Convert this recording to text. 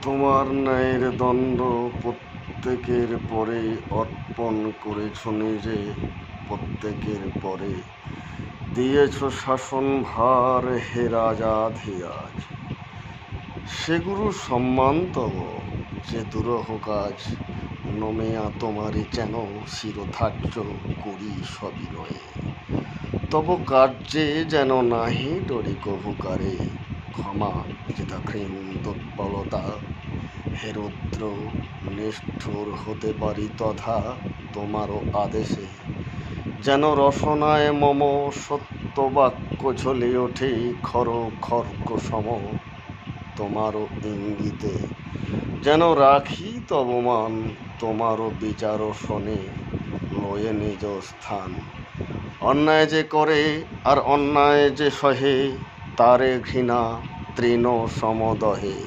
তোমার ন্যায়ের দণ্ড প্রত্যেকের পরে অর্পণ করেছ নিজে, প্রত্যেকের পরে দিয়েছ শাসন ভার, হে রাজাধিরাজ। সে গুরু সম্মান তব যে দুরূহ কাজ, নমিয়া তোমারই যেন শিরোধার্য করি সবিনয়ে। তব কার্যে যেন নাহি ডরি কভুকারে, ক্ষমা চিতাঘৃণ দুর্বলতা। হে রুদ্র, নিষ্ঠুর হতে পারি তথা তোমারও আদেশে, যেন রসনায় মম সত্য বাক্য ঝলে ওঠে খর খর্গ সম। তোমারও ইঙ্গিতে যেন রাখি তব মান, তোমারও বিচার শোনে লয়ে নিজ স্থান। অন্যায় যে করে আর অন্যায় যে সহে, তারে ঘৃণা তৃণ সমদহে।